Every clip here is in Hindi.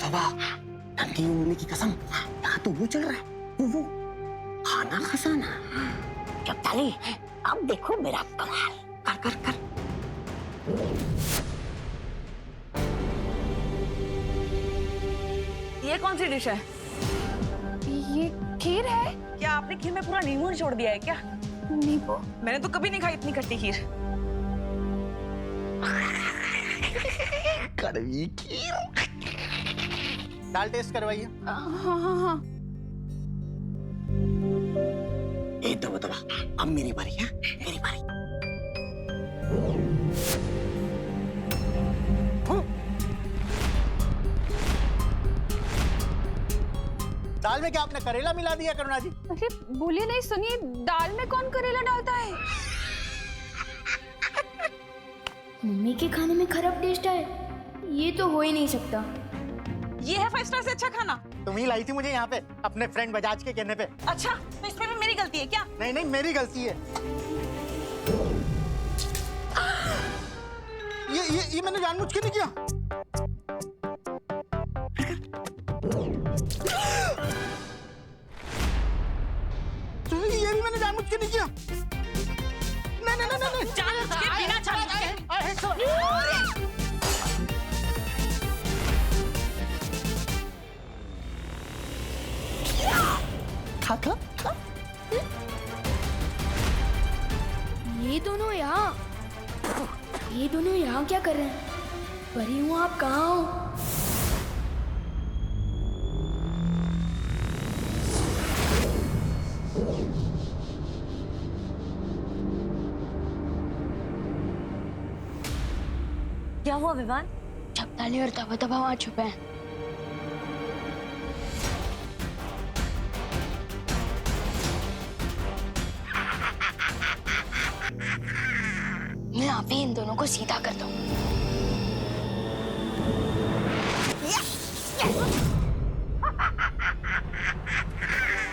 तबा, नंगी उंगली की कसम, यहाँ तो वो चल रहा है, वो खाना खजाना। चपताली, अब देखो मेरा कमाल। कर कर कर। ये कौन सी डिश है? ये खीर है। क्या आपने खीर में पूरा नींबू छोड़ दिया है क्या? नींबू? मैंने तो कभी नहीं खाई इतनी खट्टी खीर। कड़वी खीर। दाल टेस्ट करवाइए। हाँ। ए तबा, अब मेरी बारी है, मेरी बारी। दाल में क्या आपने करेला मिला दिया करुणा जी? अरे बोलिए नहीं, सुनिए, दाल में कौन करेला डालता है? मम्मी के खाने में खराब टेस्ट है, ये तो हो ही नहीं सकता। ये है 5 स्टार से अच्छा खाना। तुम ही लाई थी मुझे यहाँ पे अपने फ्रेंड बजाज के कहने पे। अच्छा, तो इसमें भी मेरी गलती है क्या? नहीं नहीं, मेरी गलती है। ये मैंने जानबूझ के नहीं किया। ये भी मैंने जानबूझ के नहीं किया। नहीं। जानबूझ के, बिना जानबूझ के। खा। ये दोनों यहाँ क्या कर रहे हैं? परी हूँ, आप कहाँ हो? क्या हुआ विवान? चपताली और तबा वहाँ छुपे हैं। मैं अभी इन दोनों को सीधा कर दूं।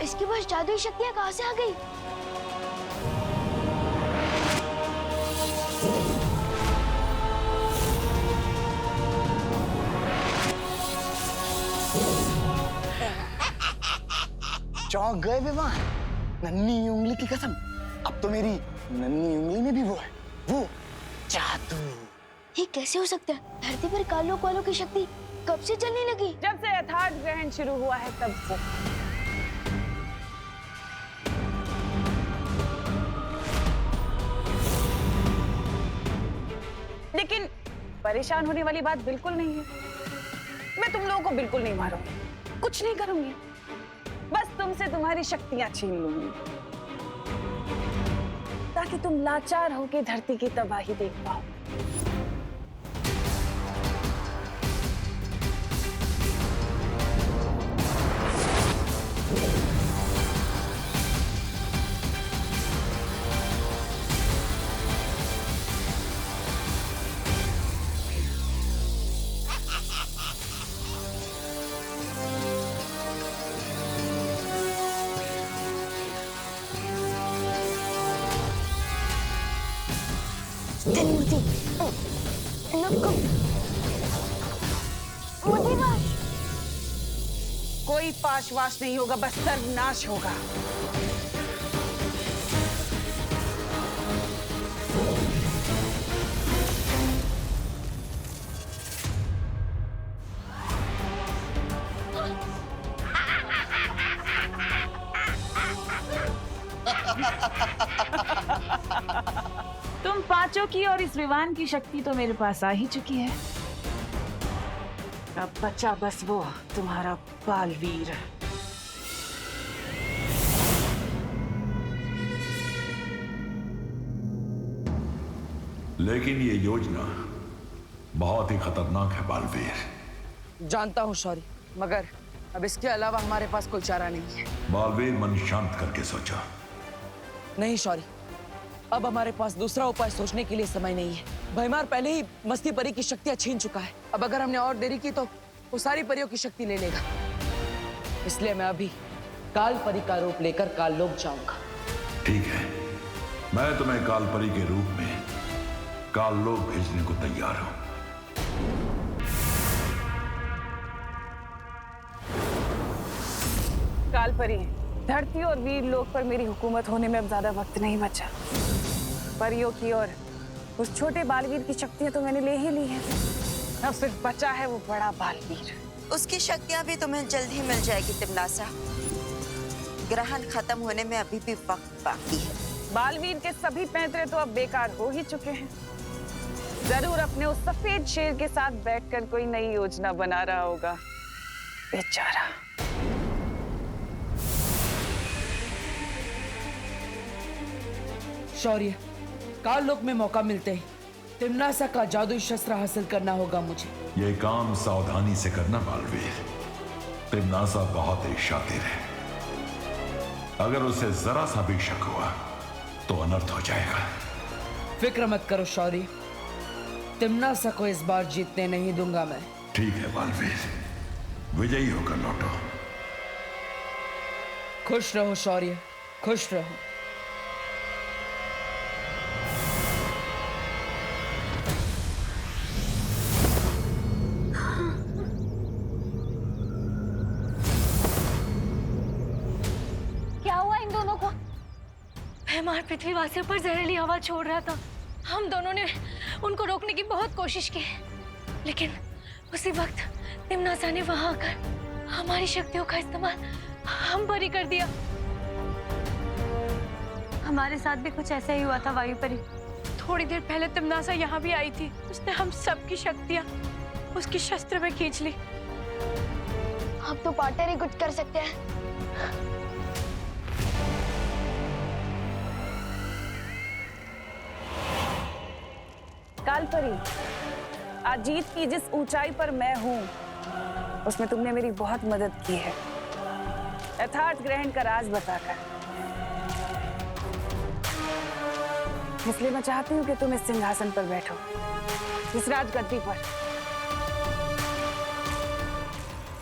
इसके पास जादुई शक्तियां कहाँ से आ गई? चौंक गए विवान, नन्ही उंगली की कसम, अब तो मेरी नन्ही उंगली में भी वो है, वो जादू। ये कैसे हो सकता है? धरती पर कालों कालों की शक्ति कब से चलने लगी? जब से यथार्थ ग्रहण शुरू हुआ है तब से। लेकिन परेशान होने वाली बात बिल्कुल नहीं है। मैं तुम लोगों को बिल्कुल नहीं मारूंगी, कुछ नहीं करूंगी, बस तुमसे तुम्हारी शक्तियां छीन लूंगी ताकि तुम लाचार होकर धरती की तबाही देख पाओ। कोई पाशवाश नहीं होगा, बस सर्वनाश होगा। तुम पांचों की और इस विवान की शक्ति तो मेरे पास आ ही चुकी है। अब बचा बस वो तुम्हारा बालवीर। लेकिन ये योजना बहुत ही खतरनाक है बालवीर। जानता हूँ शौरी, मगर अब इसके अलावा हमारे पास कोई चारा नहीं है। बालवीर, मन शांत करके सोचा। नहीं शौरी, अब हमारे पास दूसरा उपाय सोचने के लिए समय नहीं है। भैमार पहले ही मस्ती परी की शक्तियां छीन चुका है। अब अगर हमने और देरी की तो वो सारी परियों की शक्ति ले लेगा। इसलिए मैं अभी काल परी का रूप लेकर काल लोक जाऊंगा। ठीक है, मैं तुम्हें काल परी के रूप में काल लोक भेजने को तैयार हूं। कालपरी, धरती और वीर लोक पर मेरी हुकूमत होने में अब ज्यादा वक्त नहीं बचा। परियों की और उस छोटे बालवीर की शक्तियां तो मैंने ले ही ली हैं। अब सिर्फ बचा है वो बड़ा बालवीर। उसकी शक्तियां भी तुम्हें जल्द ही मिल जाएगी तिमनासा। ग्रहण खत्म होने में अभी भी वक्त बाकी है। बालवीर के सभी पैंतरे तो अब बेकार हो ही चुके हैं। जरूर अपने उस सफेद शेर के साथ बैठकर कोई नई योजना बना रहा होगा, बेचारा। शौर्य, काल लोक में मौका मिलते ही तिमनासा का जादुई शस्त्र हासिल करना होगा मुझे। ये काम सावधानी से करना बालवीर। तिमनासा बहुत ही शातिर है। अगर उसे जरा सा भी शक हुआ तो अनर्थ हो जाएगा। फिक्र मत करो शौर्य, तिमनासा को इस बार जीतने नहीं दूंगा मैं। ठीक है बालवीर, विजयी होकर लौटो। खुश रहो शौर्य, खुश रहो। क्या हुआ इन दोनों को? भैमार पृथ्वीवासियों पर जहरीली हवा छोड़ रहा था। हम दोनों ने उनको रोकने की बहुत कोशिश की, लेकिन उसी वक्त तिमनासा ने वहां आकर हमारी शक्तियों का इस्तेमाल हम पर ही कर दिया। हमारे साथ भी कुछ ऐसा ही हुआ था वायुपरी। थोड़ी देर पहले तिमनासा यहाँ भी आई थी। उसने हम सबकी शक्तियाँ उसकी शस्त्र में खींच ली। आप तो पार्टनर ही कुछ कर सकते हैं। कालपरी, आज जीत की जिस ऊंचाई पर मैं हूं, उसमें तुमने मेरी बहुत मदद की है, यथार्थ ग्रहण का राज बताकर। इसलिए मैं चाहती हूँ कि तुम इस सिंहासन पर बैठो, इस राजगद्दी पर,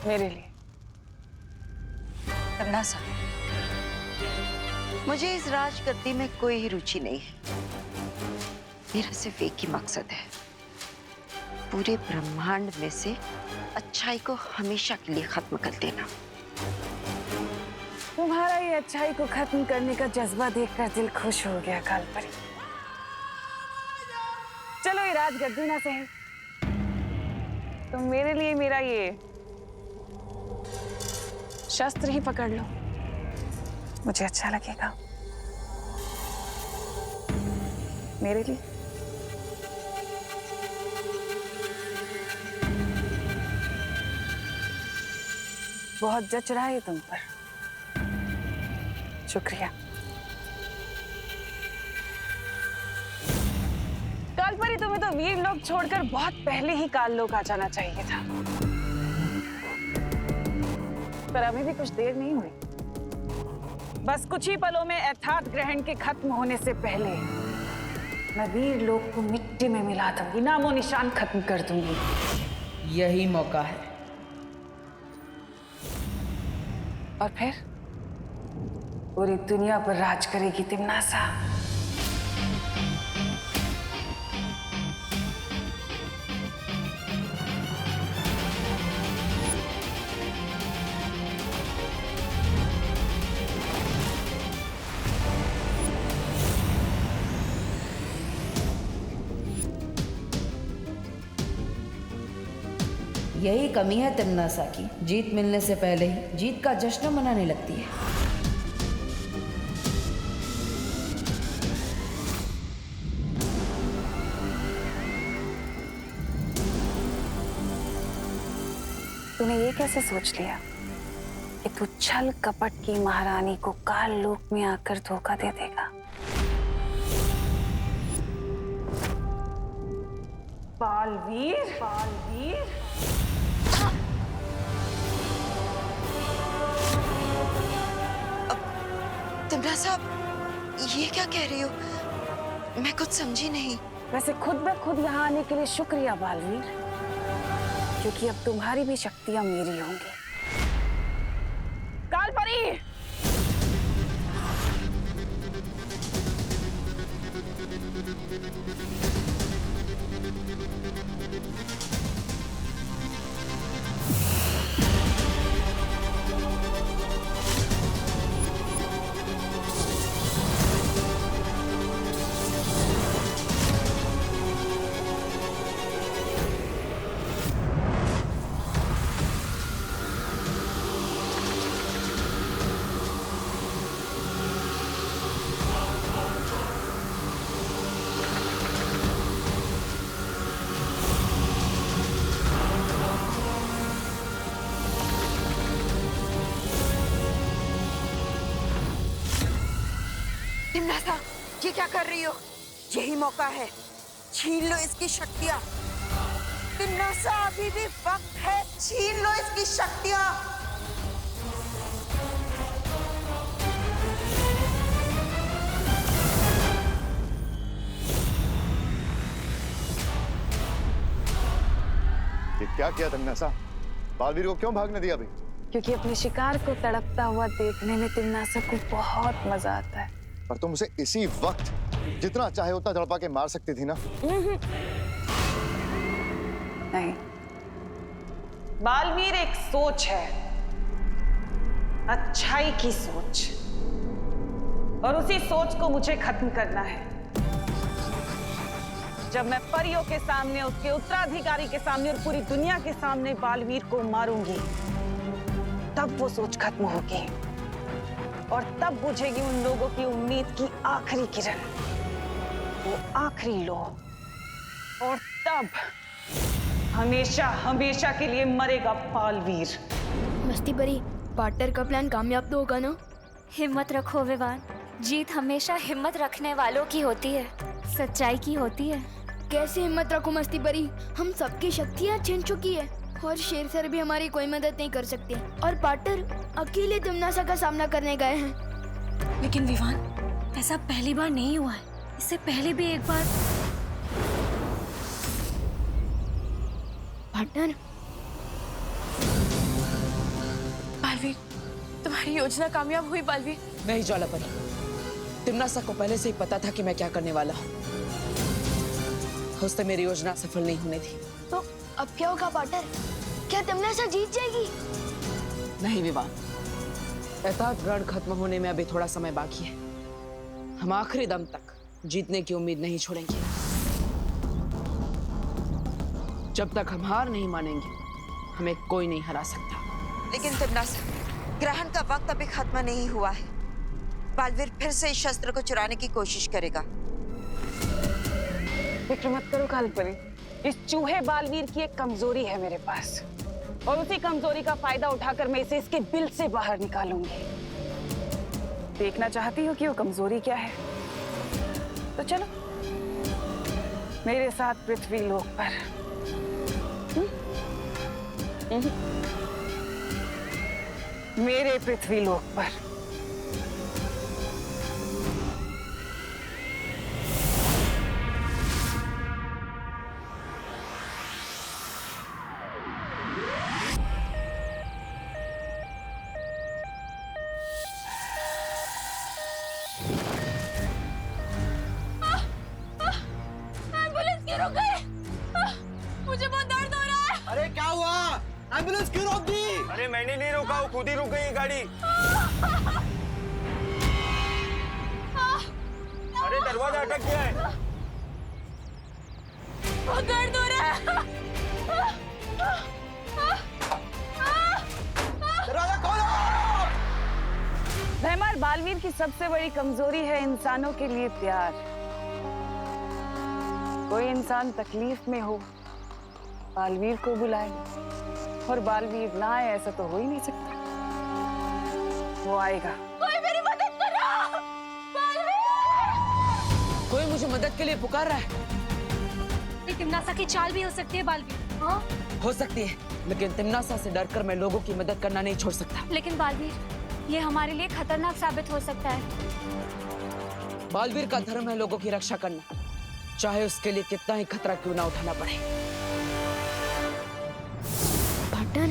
मेरे लिए। तिमनासा, मुझे इस राजगद्दी में कोई ही रुचि नहीं है। मेरा सिर्फ एक ही मकसद है, पूरे ब्रह्मांड में से अच्छाई को हमेशा के लिए खत्म कर देना। तुम्हारा ये अच्छाई को खत्म करने का जज्बा देखकर दिल खुश हो गया कालपरी। चलो ये राजगद्दी ना सही, तुम मेरे लिए मेरा ये शस्त्र ही पकड़ लो, मुझे अच्छा लगेगा। मेरे लिए बहुत जच रहा है तुम पर, शुक्रिया। कालपरी, तुम्हें तो वीर लोग छोड़कर बहुत पहले ही काल लोक आ जाना चाहिए था, पर अभी भी कुछ देर नहीं हुई। बस कुछ ही पलों में यथार्थ ग्रहण के खत्म होने से पहले मैं वीर लोक को मिट्टी में मिला दूंगी, नामो निशान खत्म कर दूंगी। यही मौका है। और फिर पूरी दुनिया पर राज करेगी तिमनासा। यही कमी है तिमनासा की, जीत मिलने से पहले ही जीत का जश्न मनाने लगती है। तूने ये कैसे सोच लिया कि तू छल कपट की महारानी को काल लोक में आकर धोखा दे देगा? बालवीर, बालवीर, तिमनासा, ये क्या कह रही हो? मैं कुछ समझी नहीं। वैसे खुद ब खुद यहाँ आने के लिए शुक्रिया बालवीर, क्योंकि अब तुम्हारी भी शक्तियां मेरी होंगी। कालपरी, तिमनासा, ये क्या कर रही हो? यही मौका है, छीन लो इसकी शक्तियां। तिमनासा, अभी भी वक्त है, छीन लो इसकी शक्तियां। ये क्या किया तिमनासा? बालवीर को क्यों भागने दिया अभी? क्योंकि अपने शिकार को तड़पता हुआ देखने में तिमनासा को बहुत मजा आता है। पर तुम उसे इसी वक्त जितना चाहे उतना तड़पा के मार सकती थी ना। नहीं, बालवीर एक सोच है, अच्छाई की सोच, और उसी सोच को मुझे खत्म करना है। जब मैं परियों के सामने, उसके उत्तराधिकारी के सामने और पूरी दुनिया के सामने बालवीर को मारूंगी, तब वो सोच खत्म होगी और तब बुझेगी उन लोगों की उम्मीद की आखिरी किरण, वो आखिरी लो, और तब हमेशा हमेशा के लिए मरेगा बालवीर। मस्ती परी, पार्टनर का प्लान कामयाब तो होगा ना? हिम्मत रखो विवान, जीत हमेशा हिम्मत रखने वालों की होती है, सच्चाई की होती है। कैसे हिम्मत रखो मस्ती परी, हम सबकी शक्तियाँ छिन चुकी है और शेर सर भी हमारी कोई मदद नहीं कर सकते, और पार्टनर अकेले तिमनासा का सामना करने गए हैं। लेकिन विवान, ऐसा पहली बार नहीं हुआ है, इससे पहले भी एक बार। पार्टनर, बालवीर, तुम्हारी योजना कामयाब हुई बालवीर। नहीं ज्वाला परी, तिमनासा को पहले से ही पता था कि मैं क्या करने वाला हूँ। उससे मेरी योजना सफल नहीं होने थी। तो अब क्या होगा पार्टनर? क्या तिमनासा जीत जाएगी? नहीं विवान, एहतियात ग्रहण खत्म होने में अभी थोड़ा समय बाकी है। हम आखिरी दम तक जीतने की उम्मीद नहीं छोड़ेंगे। जब तक हम हार नहीं मानेंगे, हमें कोई नहीं हरा सकता। लेकिन तिमनासा, ग्रहण का वक्त अभी खत्म नहीं हुआ है। बालवीर फिर से इस शस्त्र को चुराने की कोशिश करेगा। फिक्र मत करो कालपरी, इस चूहे बालवीर की एक कमजोरी है मेरे पास, और उसी कमजोरी का फायदा उठाकर मैं इसे इसके बिल से बाहर निकालूंगी। देखना चाहती हो कि वो कमजोरी क्या है? तो चलो मेरे साथ पृथ्वी लोक पर। मेरे पृथ्वी लोक पर। मुझे बहुत दर्द हो रहा है। अरे क्या हुआ? एम्बुलेंस क्यों रोक दी? अरे मैंने नहीं रोका, वो खुद ही रुक गई गाड़ी। अरे दरवाजा अटक गया है। बहुत दर्द हो रहा है। दरवाजा खोलो! भैमार, बालवीर की सबसे बड़ी कमजोरी है इंसानों के लिए प्यार। कोई इंसान तकलीफ में हो, बालवीर को बुलाए, और बालवीर ना आए ऐसा तो हो ही नहीं सकता। वो आएगा। कोई मेरी मदद करो! बालवीर! कोई मुझे मदद के लिए पुकार रहा है। तिमनासा की चाल भी हो सकती है बालवीर। हाँ? हो सकती है, लेकिन तिमनासा से डरकर मैं लोगों की मदद करना नहीं छोड़ सकता। लेकिन बालवीर, ये हमारे लिए खतरनाक साबित हो सकता है। बालवीर का धर्म है लोगों की रक्षा करना, चाहे उसके लिए कितना ही खतरा क्यों ना उठाना पड़े। पार्टनर,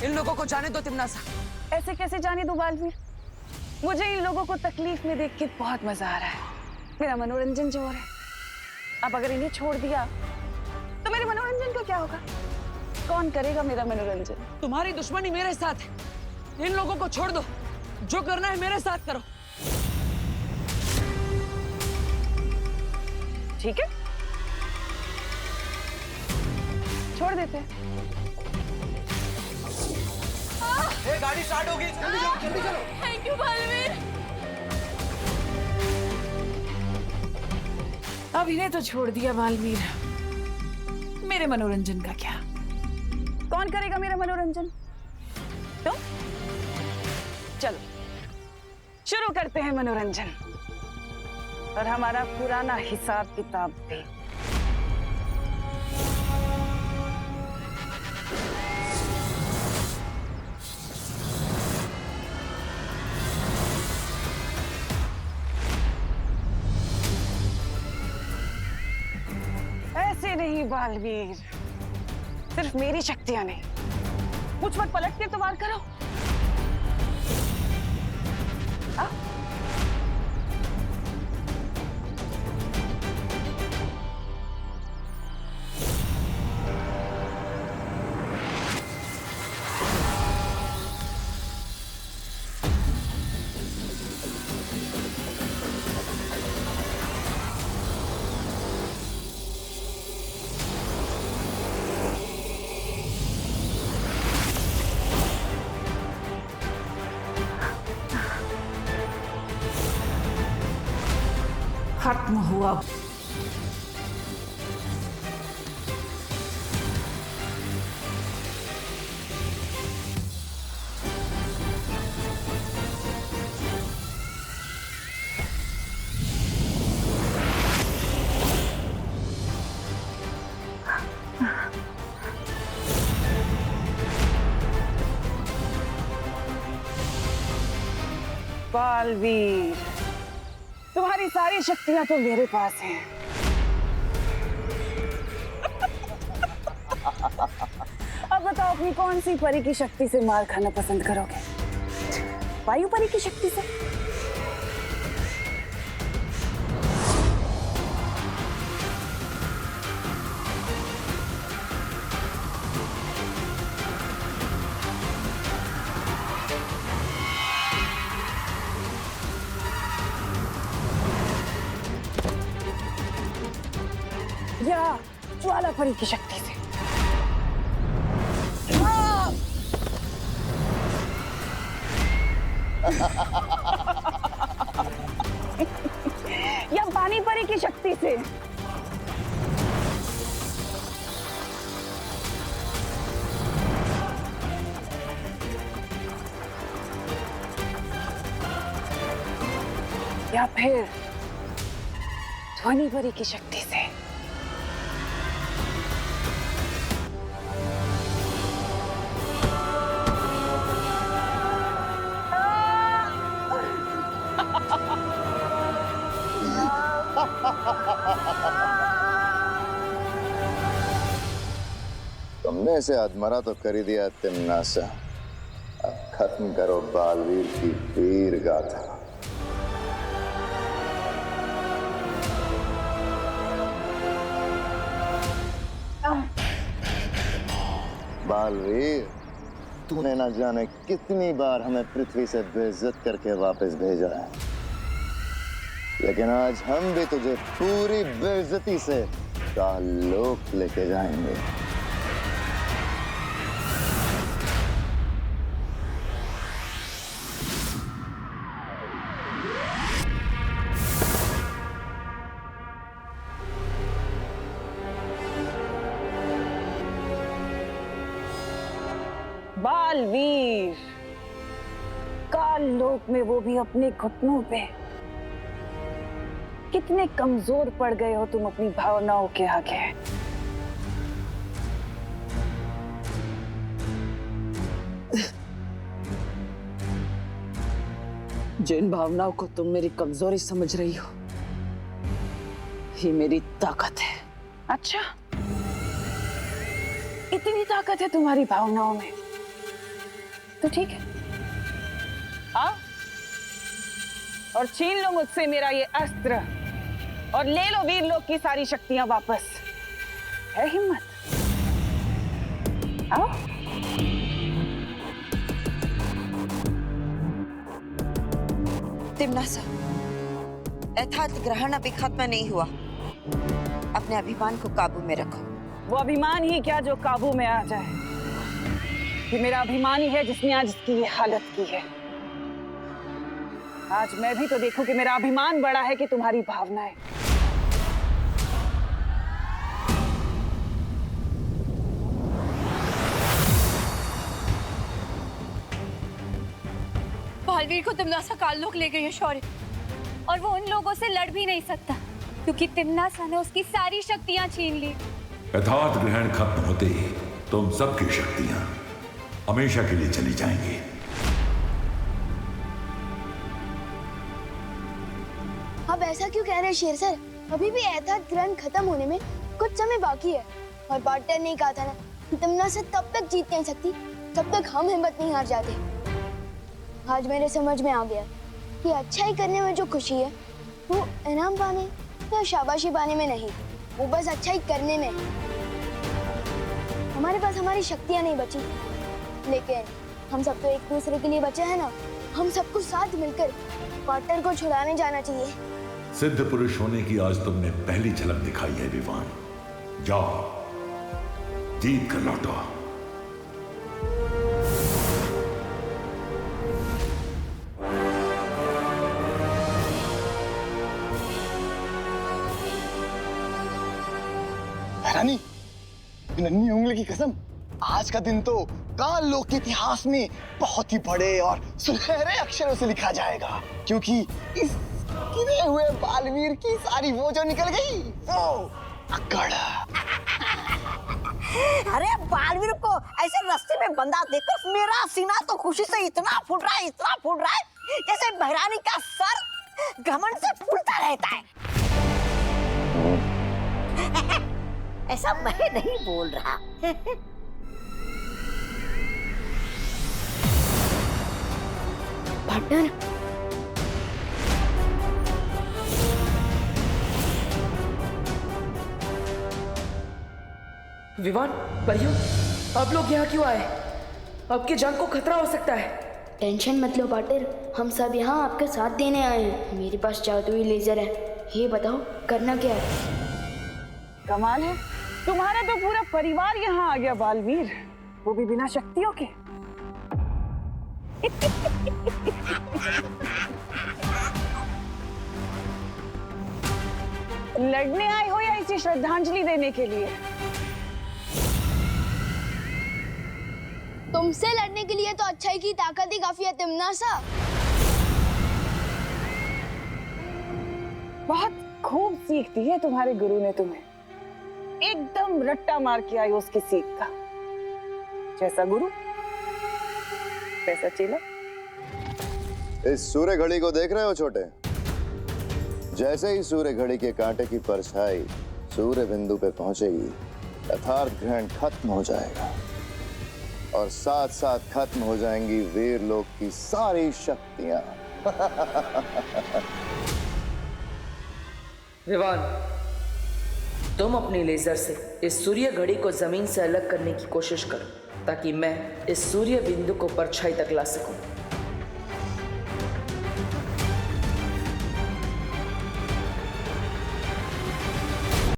इन लोगों को जाने दो तिमनासा। ऐसे कैसे जाने दो बालवीर? मुझे इन लोगों को तकलीफ में देख के बहुत मजा आ रहा है। मेरा मनोरंजन जो हो रहा है। अब अगर इन्हें छोड़ दिया तो मेरे मनोरंजन का क्या होगा? कौन करेगा मेरा मनोरंजन? तुम्हारी दुश्मनी मेरे साथ है, इन लोगों को छोड़ दो। जो करना है मेरे साथ करो। ठीक है, छोड़ देते हैं। ये गाड़ी स्टार्ट होगी, जल्दी चलो, जल्दी चलो। Thank you Baalveer. अब इन्हें तो छोड़ दिया बालवीर, मेरे मनोरंजन का क्या? कौन करेगा मेरा मनोरंजन? तुम? चलो शुरू करते हैं मनोरंजन, और हमारा पुराना हिसाब किताब भी। ऐसे नहीं बालवीर, सिर्फ मेरी शक्तियां नहीं, मुझ पर पलट के तो वार करो। आ? खत्म हुआ। बालवीर, तुम्हारी सारी शक्तियां तो मेरे पास हैं। अब बताओ अपनी कौन सी परी की शक्ति से मार खाना पसंद करोगे? वायु परी की शक्ति से? या ज्वाला परी की शक्ति से? या पानी परी की शक्ति से? या फिर ध्वनि परी की शक्ति से? तुमने इसे अधमरा तो कर ही दिया तिम्नासा। अब खत्म करो बालवीर की वीर गाथा। बालवीर, तूने ना जाने कितनी बार हमें पृथ्वी से बेइज्जत करके वापस भेजा है, लेकिन आज हम भी तुझे पूरी बेइज्जती से कालोक लेके जाएंगे। बालवीर, काल लोक में वो भी अपने घुटनों पे। कितने कमजोर पड़ गए हो तुम अपनी भावनाओं के आगे। जिन भावनाओं को तुम मेरी कमजोरी समझ रही हो, ये मेरी ताकत है। अच्छा, इतनी ताकत है तुम्हारी भावनाओं में, तो ठीक है, आओ और छीन लो मुझसे मेरा ये अस्त्र और ले लो वीर लोक की सारी शक्तियां वापस। है हिम्मत? आओ। तिम्नासा, यथार्थ ग्रहण अभी खत्म नहीं हुआ। अपने अभिमान को काबू में रखो। वो अभिमान ही क्या जो काबू में आ जाए। ये मेरा अभिमान ही है जिसने आज इसकी ये हालत की है। आज मैं भी तो देखूं कि मेरा अभिमान बड़ा है कि तुम्हारी भावनाएं। बालवीर को तिमनासा काल लोग ले गए हैं शौर्य, और वो उन लोगों से लड़ भी नहीं सकता क्योंकि तिमनासा ने उसकी सारी शक्तियां छीन ली। यथार्थ ग्रहण खत्म होते ही तुम सबकी शक्तियां हमेशा के लिए चली जाएंगी। आप ऐसा क्यों कह रहे हैं शेर सर? अभी भी यथार्थ ग्रहण खत्म होने में कुछ समय बाकी है। और पार्टनर ने कहा था ना कि तिमनासा तब तक जीत नहीं सकती जब तक हम हिम्मत नहीं हार जाते। आज मेरे समझ में आ गया कि अच्छाई करने में जो खुशी है वो इनाम पाने या शाबाशी पाने में नहीं, वो बस अच्छाई करने में। हमारे पास हमारी शक्तियां नहीं बची, लेकिन हम सब तो एक दूसरे के लिए बचे हैं ना। हम सबको साथ मिलकर पार्टनर को छुड़ाने जाना चाहिए। सिद्ध पुरुष होने की आज तुमने पहली झलक दिखाई है विवान। जाओ जीत कर लौटो। रानी, नन्ही उंगली की कसम, आज का दिन तो काल लोक के इतिहास में बहुत ही बड़े और सुनहरे अक्षरों से लिखा जाएगा, क्योंकि इस गिरे हुए बालवीर की सारी वो जो निकल गई वो अकड़। अरे बालवीर को ऐसे रास्ते में बंधा देखकर मेरा सीना तो खुशी से इतना फूट रहा है, इतना फूट रहा है जैसे बहरानी का सर घमंड से फूलता रहता है। ऐसा मैं नहीं बोल रहा। पार्टनर, विवान, परियों, आप लोग यहाँ क्यों आए? आपकी जान को खतरा हो सकता है। टेंशन मत लो पार्टनर, हम सब यहाँ आपका साथ देने आए हैं। मेरे पास जादुई लेजर है, ये बताओ करना क्या है? कमाल है, तुम्हारा तो पूरा परिवार यहाँ आ गया बालवीर, वो भी बिना शक्तियों के। लड़ने आए हो या इसे श्रद्धांजलि देने के लिए? तुमसे लड़ने के लिए तो अच्छाई की ताकत ही काफी है तिमनासा। बहुत खूब सीख दी है तुम्हारे गुरु ने तुम्हें, एकदम रट्टा मार के आई उसकी सीख का। जैसा गुरु वैसा चेला। इस सूर्य घड़ी को देख रहे हो छोटे? जैसे ही सूर्य घड़ी के कांटे की परछाई सूर्य बिंदु पे पहुंचेगी, यथार्थ ग्रहण खत्म हो जाएगा और साथ साथ खत्म हो जाएंगी वीर लोक की सारी शक्तियां। विवान, तुम अपनी लेजर से इस सूर्य घड़ी को जमीन से अलग करने की कोशिश करो ताकि मैं इस सूर्य बिंदु को परछाई तक ला सकूं।